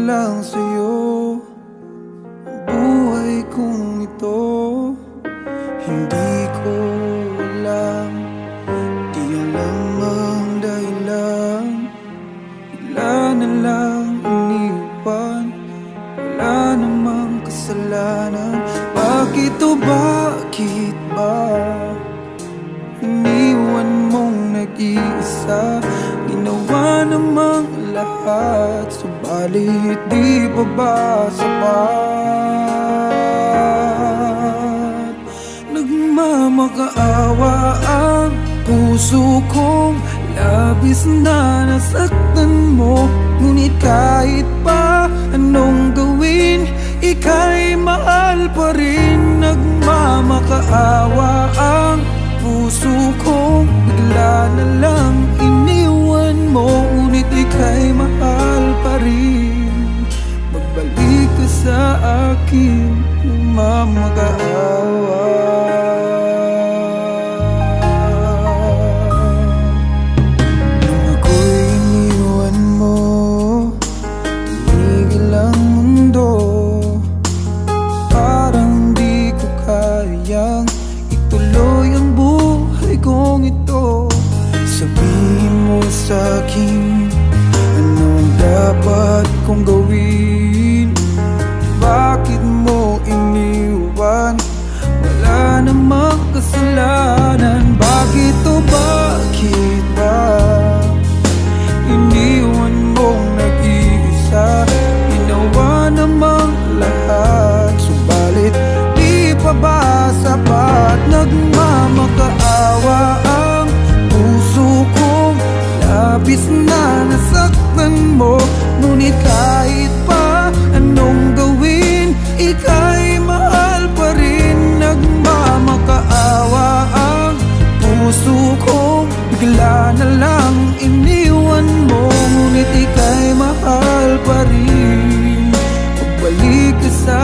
lang sa'yo ang buhay kong ito. Hindi ko alam, di alam ang dahilan. Bigla na lang iniwan, wala namang kasalanan. Bakit o bakit ba iniwan mong nag-iisa? Ginawa namang lahat, subalit di pa ba sapat? Nagmamakaawa ang puso kong labis na nasaktan mo. Ngunit kahit pa anong gawin, ika'y mahal pa rin. Nagmamakaawa ang puso kong bigla na lang iniwan mo. Ngunit ika'y mahal pa rin. Magbalik ka sa akin, nagmamakaawa. Nung ako'y iniwan mo, tumigil ang mundo. Parang di ko kayang ituloy ang buhay kong ito. Sabihin mo sa'kin, anong dapat kong gawin? Bakit mo iniwan? Wala namang kasalanan. Bakit o bakit ba iniwan mong nag-iisa? Ginawa namang lahat, subalit di pa ba sapat? Nagmamakaawa ang puso kong labis na nasaktan mo. Ngunit kahit pa anong gawin, ika'y mahal pa rin. Nagmamakaawa ang puso kong bigla na lang iniwan mo. Ngunit ika'y mahal pa rin. Pagbalik ka sa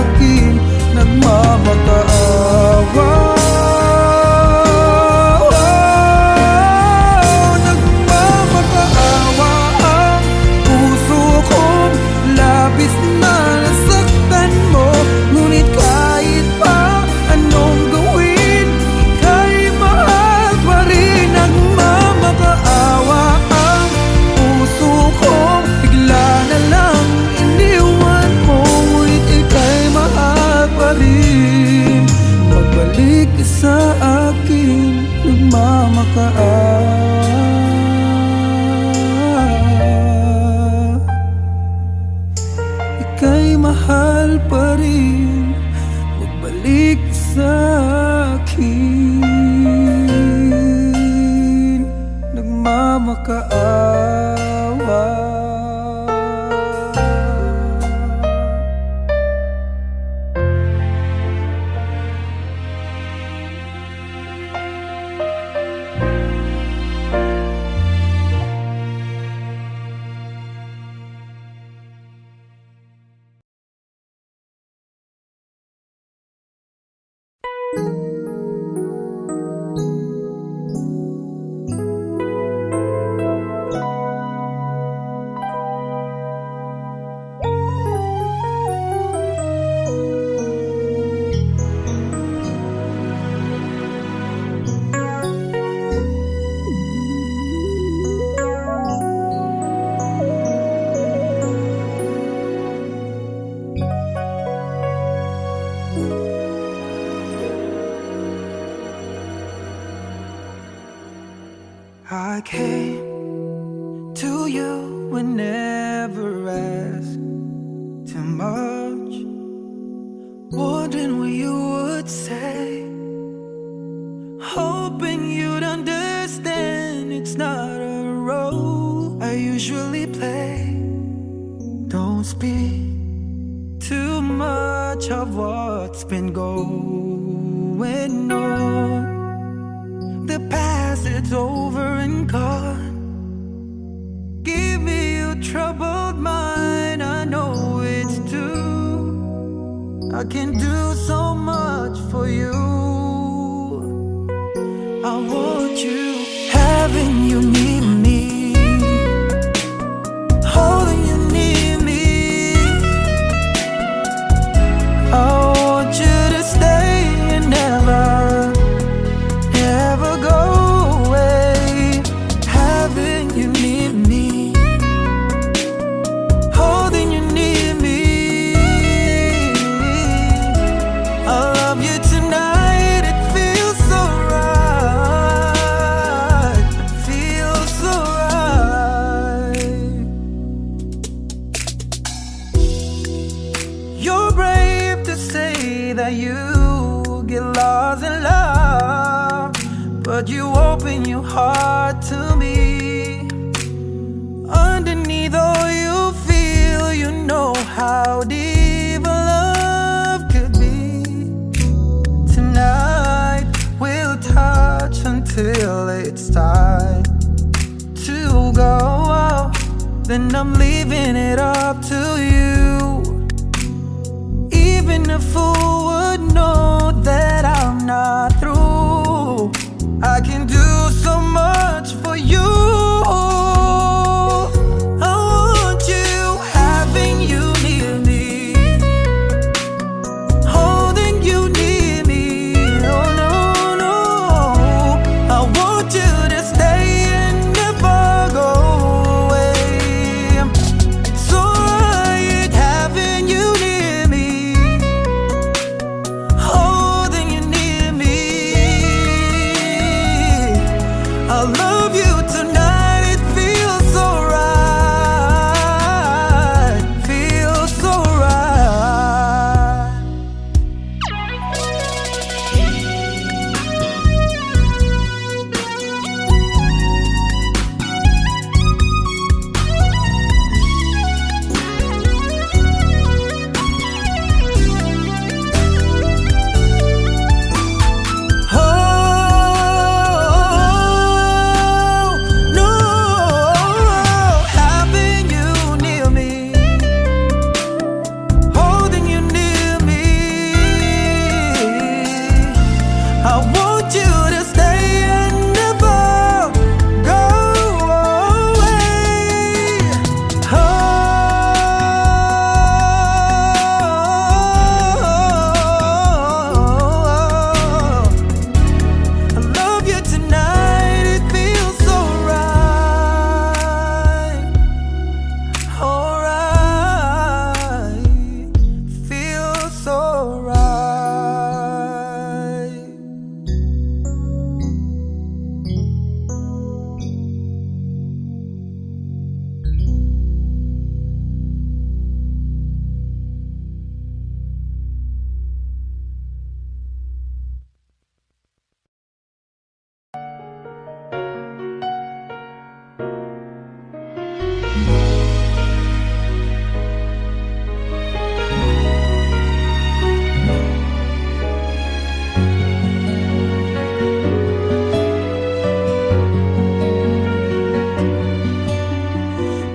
akin, nagmamakaawa. Nagmamakaawa ang puso kong labis na nasaktan mo. Ngunit kahit pa anong gawin, ika'y mahal pa rin. Nagmamakaawa ang puso kong bigla na lang iniwan mo. Ngunit ika'y mahal pa rin. Magbalik ka sa akin, nagmamakaawa. Ika'y mahal pa rin. Magbalik ka sa akin, nagmamakaawa. I came to you and never asked too much, wondering what you would say, hoping you'd understand it's not a role I usually play. Don't speak too much of what's been going on. The past, it's over and gone. Give me your troubled mind, I know it's true. I can do so much for you. I want you, having you near me, holding you near me. that you get lost in love, but you open your heart to me. Underneath all you feel, you know how deep a love could be. Tonight we'll touch until it's time to go. Then I'm leaving it up to you. Even a fool would know that I'm not through. I can do so much for you. I want you, having you near me, holding you near me. Oh no, no, I want you to stay and never go away. So right, having you near me, holding you near me. I love you tonight, it feels so right, feels so right. Oh no, having you near me, holding you near me. I want you to stay and never go away. Oh, I love you tonight, it feels so right. Alright, feels so right.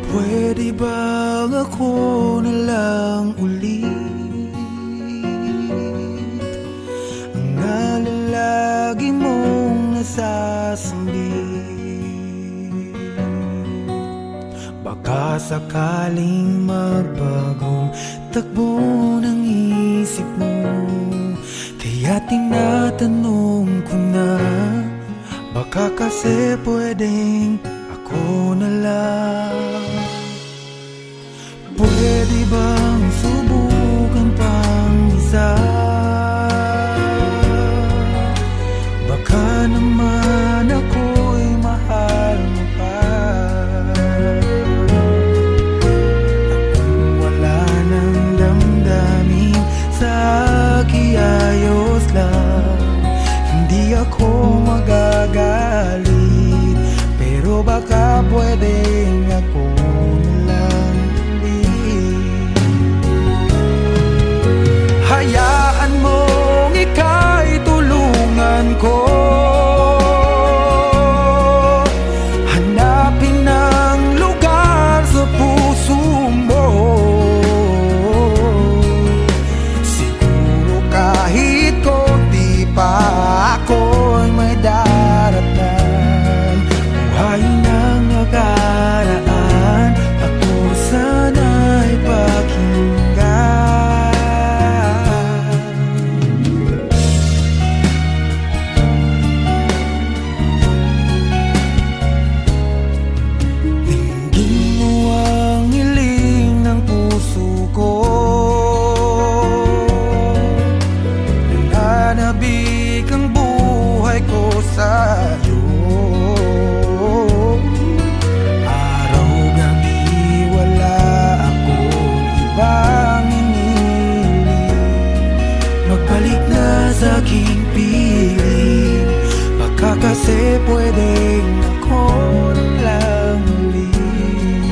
Pwede bang ako na lang ulit ang nalalagi mong nasasambit? Baka sakaling magbagong takbo ng isip mo, kaya tinatanong ko na, baka kasi pwedeng ako na lang. Pwede bang subukan pang isa? Baka naman ako'y mahal mo pa. At kung wala nang damdamin sa kiayos lang, hindi ako magagalit. Pero baka pwedeng pwedeng ako lang ulit.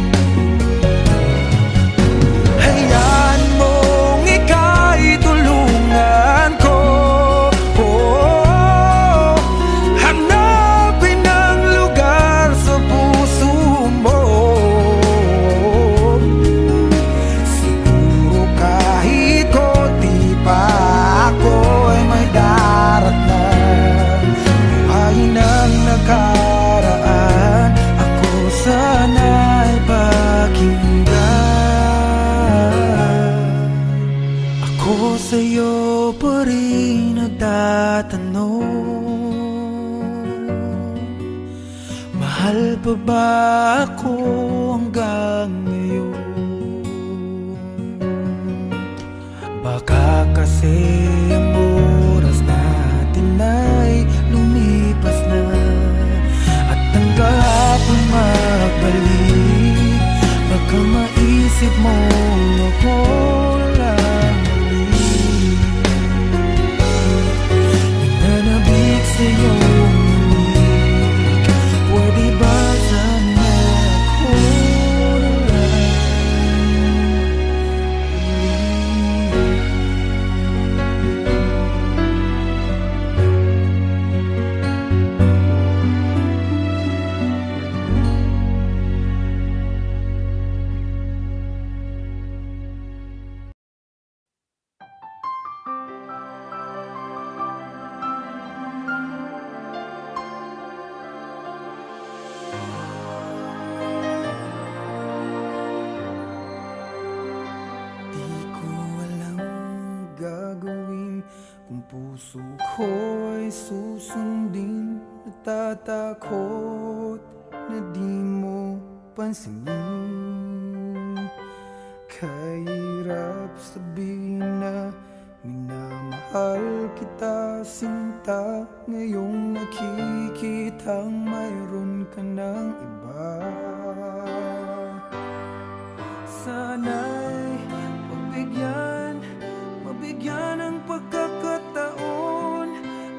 Hayaan mong ika'y tulungan ko, hanapin ang lugar sa puso mo. Siguro kahit konti pa ako ay may daratnan. Buhayin ang nakaraan, ako sana'y pakinggan. Ako sa'yo pa rin nagtatanong, mahal pa ba ako hanggang ngayon? Baka kasi ang oras natin ay lumipas na, at ang kahapon magbalik. Baka maisip mo ako lang ulit. Nananabik sa'yo ulit, pwede ba sana ako na lang Di ko alam ang gagawin kung puso ko ay susundin. Natatakot na di mo pansinin. Kahirap sabihin na minamahal kita, sinta. Ngayong nakikitang mayroon ka ng iba. Sana'y mabigyan ng pagkakataon.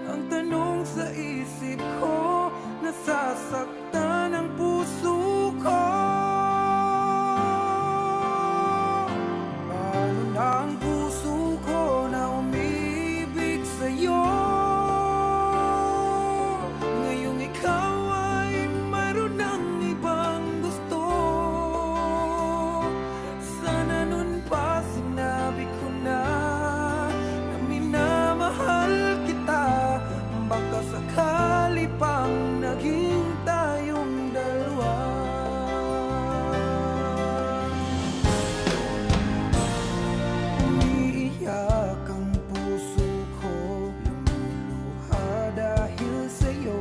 Ang tanong sa isip ko, nasasaktan ang puso ko. Paano na ang puso ko na umibig sa'yo? Ngayong ikaw ay mayroon ng ibang gusto. Sana nun pa sinabi ko na minamahal kita. Baka sakali pang naging tayong dalawa. Umiiyak ang puso ko, lumuluha dahil sa'yo.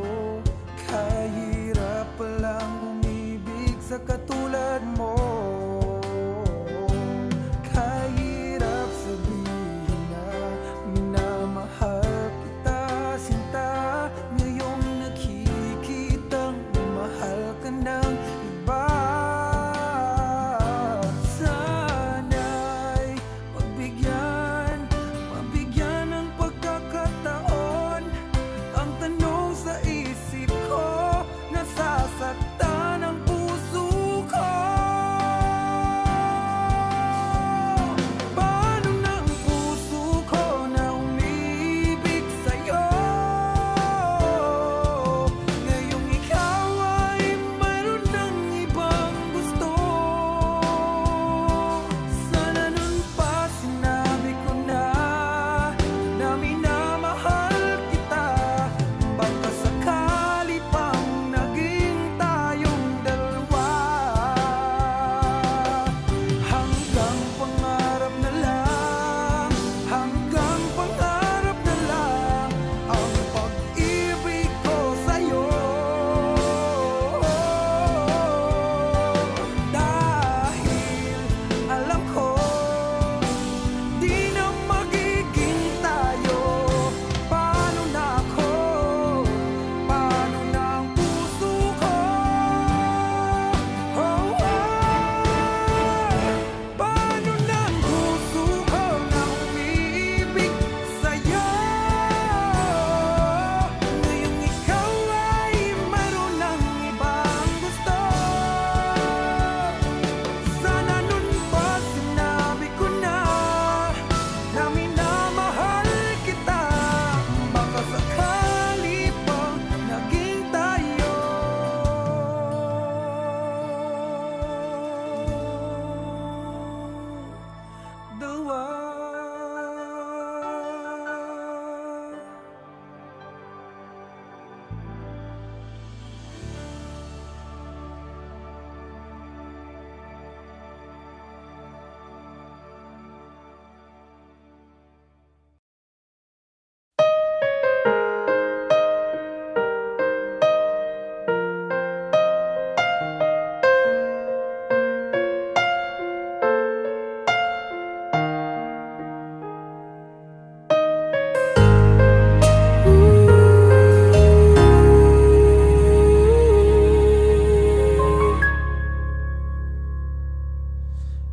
Kahirap palang umibig sa katulad mo. Kahirap sabihin na minamahal kita, sinta. Ngayong nakikitang mahal ka ng iba. Sana'y mabigyan ng pagkakataon. Ang tanong sa isip ko, nasasaktan ang puso ko.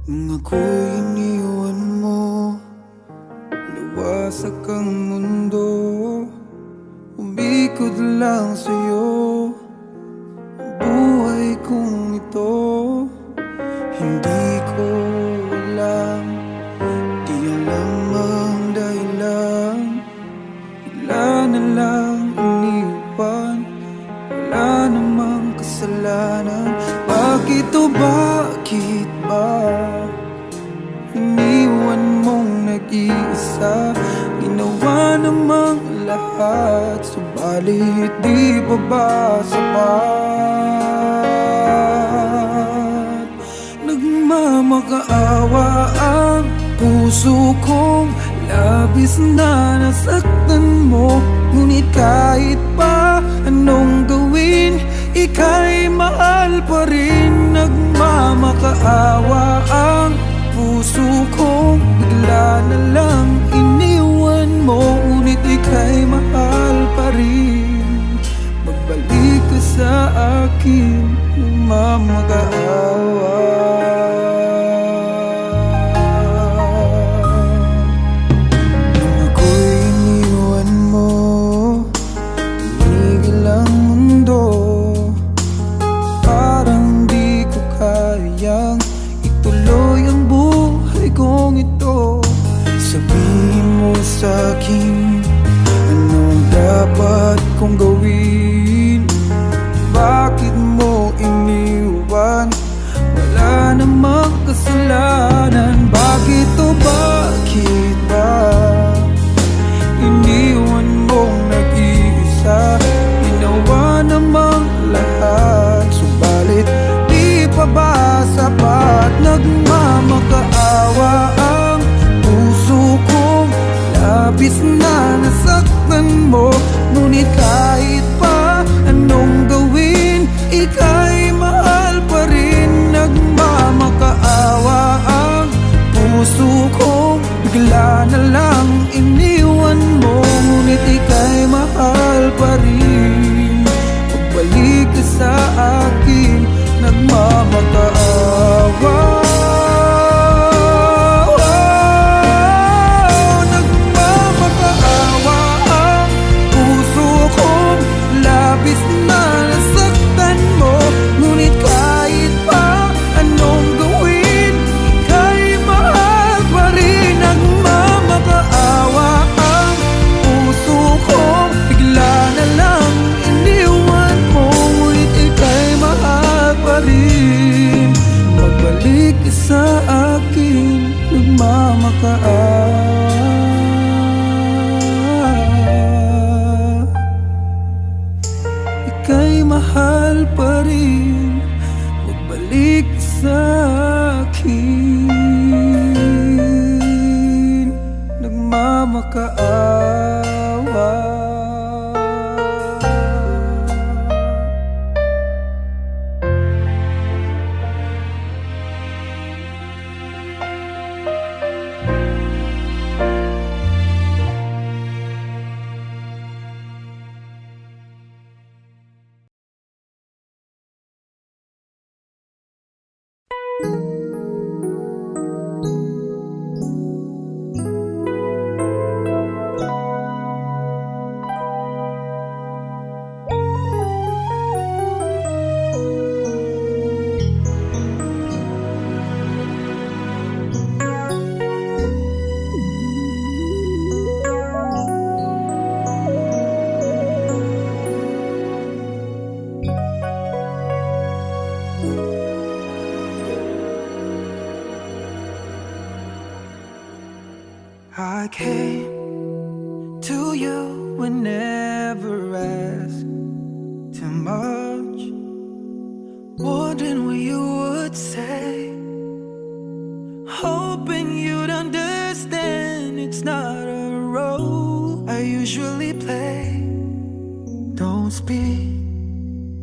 Nung ako'y iniwan mo, nawasak ang mundo. Umikot lang sa'yo ang buhay kong ito. Hindi ko alam, di alam ang dahilan. Bigla na lang iniwan, wala namang kasalanan. Bakit o bakit ba iniwan mong nag-iisa? Ginawa namang lahat, subalit di pa ba sapat? Nagmamakaawa ang puso kong labis na nasaktan mo. Ngunit kahit pa anong gawin, ika'y mahal pa rin. Nagmamakaawa ang puso kong bigla na lang iniwan mo. Ngunit ika'y mahal pa rin. Magbalik ka sa akin, nagmamakaawa. Nung ako'y iniwan mo, tumigil ang mundo. Parang di ko kayang ituloy ang buhay kong ito. Sabihin mo sa'kin, anong dapat kong gawin? Bakit mo iniwan? Wala namang kasalanan. Bakit o bakit ba iniwan mong nag-iisa? Ginawa namang lahat, subalit di pa ba sapat? Nagmamakaawa ang puso kong labis na nasaktan mo. Ngunit kahit pa anong gawin, ika'y mahal pa rin. Nagmamakaawa ang puso kong bigla na lang iniwan mo. Ngunit ika'y mahal pa rin. Pagbalik ka sa akin, nagmamakaawa. Nagmamakaawa ang puso kong labis na nasaktan mo. Ngunit kahit pa anong gawin, ika'y mahal pa rin. Nagmamakaawa ang puso kong bigla na lang iniwan mo. Ngunit ika'y mahal pa rin. Magbalik ka sa akin, nagmamakaawa. Ika'y mahal pa rin. Magbalik ka sa akin, nagmamakaawa. I came to you and never asked too much, wondering what you would say, hoping you'd understand it's not a role I usually play. Don't speak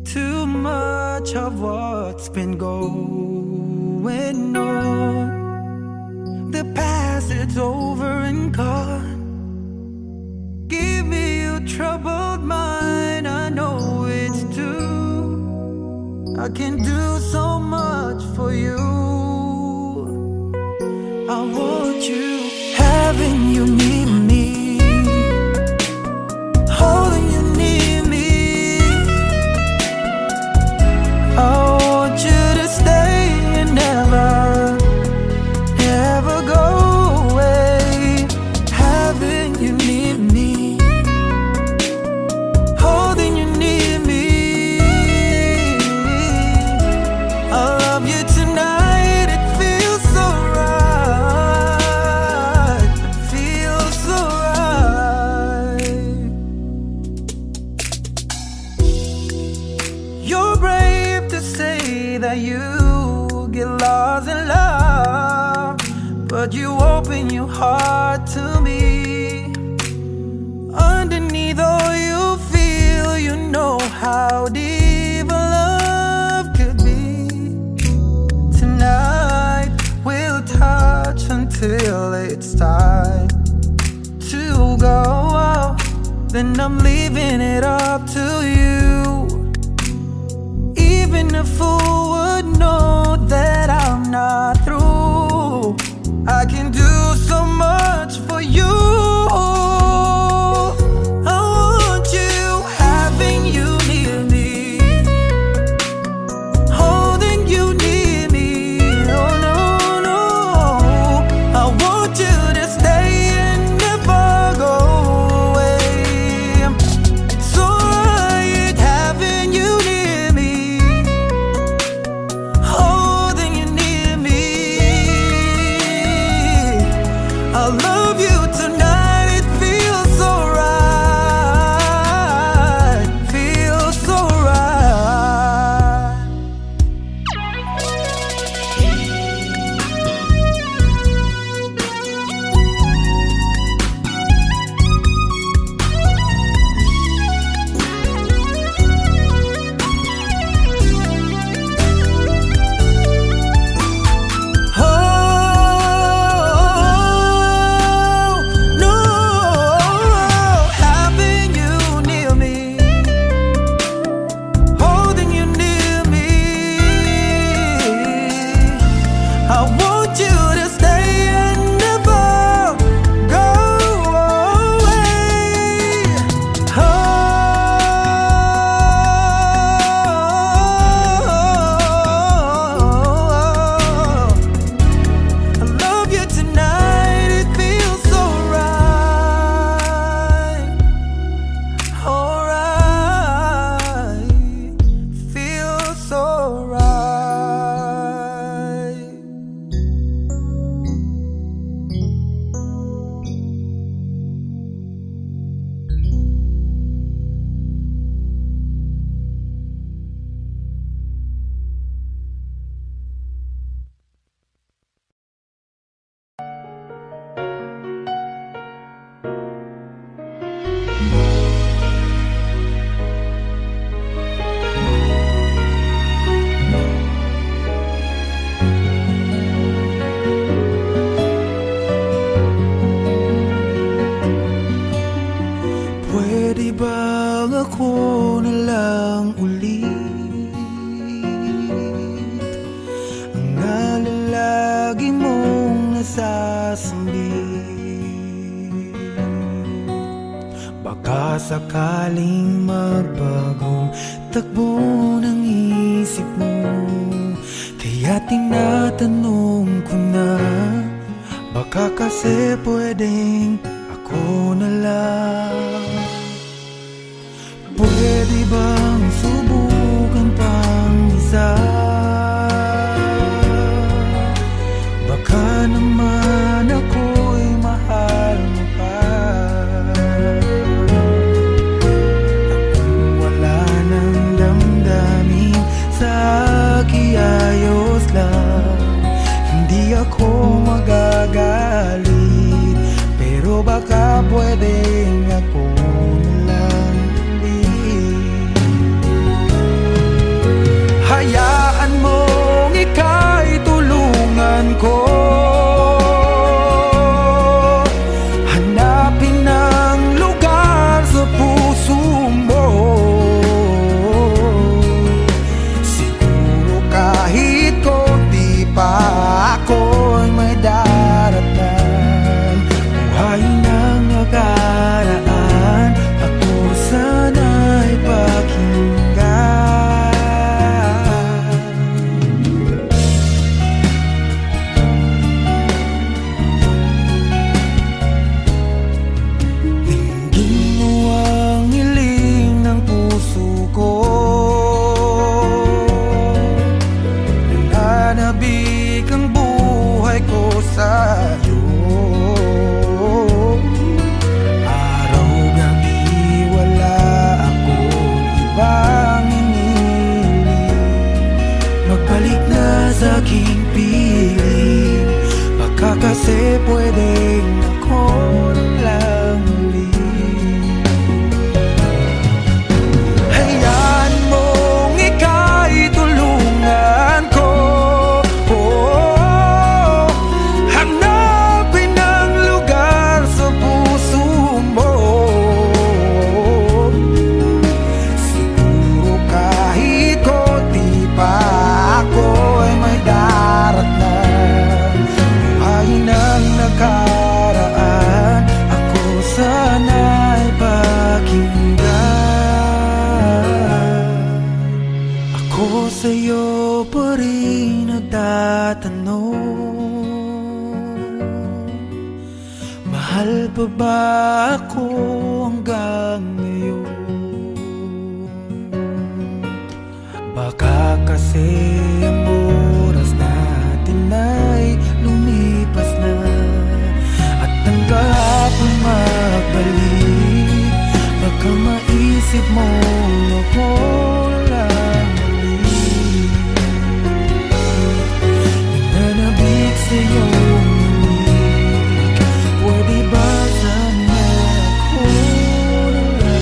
too much of what's been going on. The past, it's over and gone. Give me your troubled mind, I know it's true. I can do so much for you. wasn't love, but you opened your heart to me. Underneath all you feel, you know how deep a love could be. Tonight we'll touch until it's time to go. Then I'm leaving it up to you. Even a fool would know that I'm not through. I can do so much for you. I want you, having you near me, holding you near me. Oh no, no, I want you to stay and never go away. So right, having you near me, holding you near me. I love you tonight, it feels so right, feels so right. Oh no, having you near me, holding you near me. I want you to stay and never go away. Oh, I love you tonight, it feels so right. Alright, feels so right. Pwede bang ako na lang ulit ang nalalagi mong nasasambit? Baka sakaling magbagong takbo ng isip mo, kaya tinatanong ko na, baka kasi pwedeng ako na lang. Pwede bang subukan pang isa? Baka naman ako'y mahal mo pa. Kung wala nang damdamin sa kiayos lang, hindi ako magagalit. Pero baka pwedeng ako na lang ulit. Hayaan mong ika'y tulungan ko, hanapin ang lugar sa puso mo. Siguro kahit konti pa ako'y may daratan. Buhay ng nakaraan, ako sana'y pakinggan. Kasi pwedeng ako na lang ulit. Hayaan mong ika'y tulungan ko, hanapin ang lugar sa puso mo. Siguro kahit konti pa ako ay may darat na. Buhayin ang nakaraan, ako sana'y pakinggan. Ako sa'yo pa rin nagtatanong, mahal pa ba ako hanggang ngayon? Baka kasi ang oras natin ay lumipas na, at ang kahapon magbalik. Baka maisip mo ako lang ulit. Nananabik sa'yo ulit. Pwede ba sana ako na lang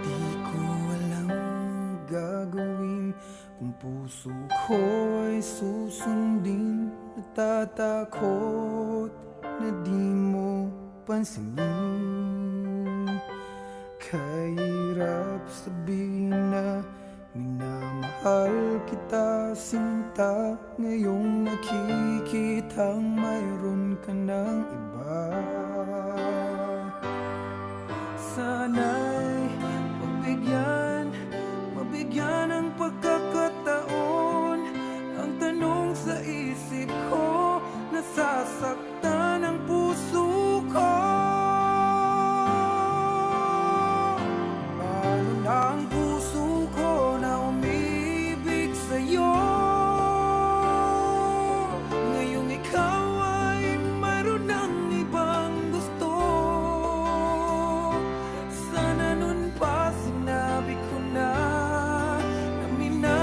Di ko alam ang gagawin kung puso ko ay susundin. Natatakot na di mo pansinin. Kahirap sabihin na minamahal kita, sinta. Ngayong nakikitang mayroon ka ng iba. Sana'y mabigyan ng pagkakataon. Ang tanong sa isip ko, nasasaktan ang puso ko. Paano na ang puso ko na umibig sa'yo? Ngayong ikaw ay mayroon ng ibang gusto. Sana nun pa sinabi ko na, na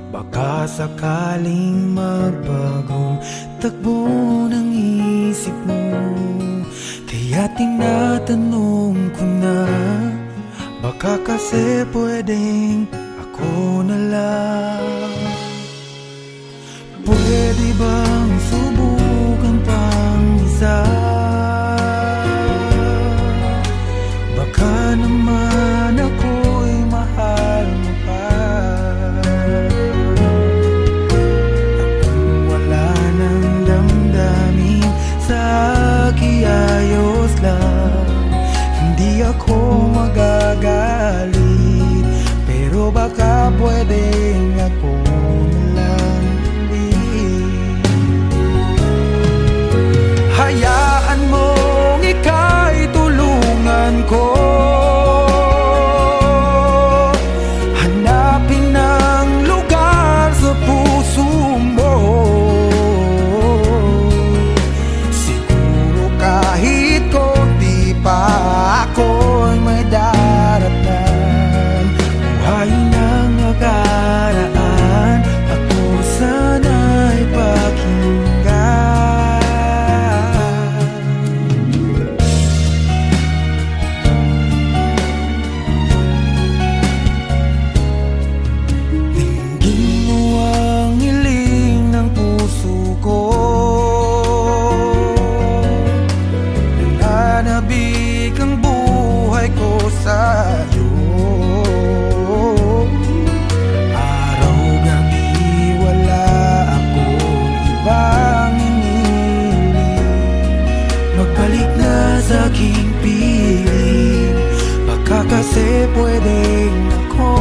Baka sakaling magbagong takbo ng isip mo, kaya tinatanong ko na, baka kasi pwedeng ako na lang. Pwede bang subukan pang isa? Baka naman ako'y mahal mo pa. Kung wala nang damdamin sa kiayos lang, hindi ako magagalit, pero baka pwedeng ako na lang. Hayaan mong ika'y tulungan ko, hanapin ang lugar sa puso mo. Siguro kahit konti pa ako'y may daratan. Buhay ng nakaraan, ako sana'y pakinggan. Aking piling, baka kasi pwedeng ako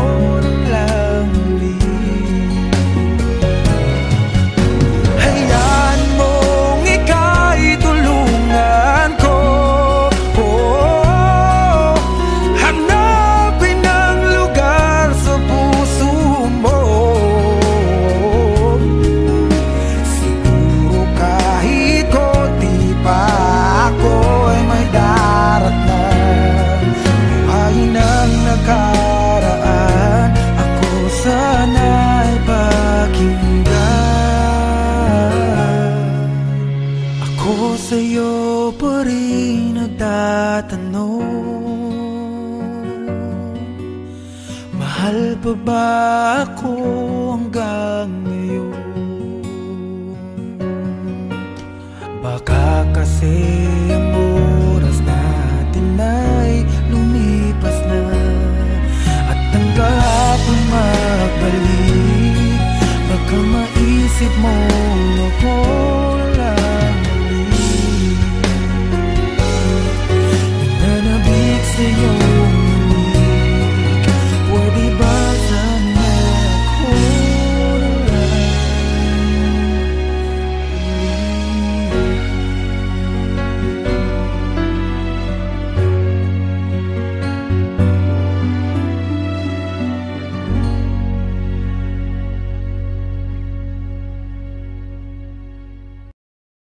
lang ulit. Hayaan mong ika'y tulungan ko, hanapin ang lugar sa puso mo. Siguro kahit konti pa ako'y may daratnan. Buhay ng nakaraan, ako sana'y pakinggan. Ako sa'yo pa rin nagtatanong, mahal pa ba ako hanggang ngayon? Baka kasi mo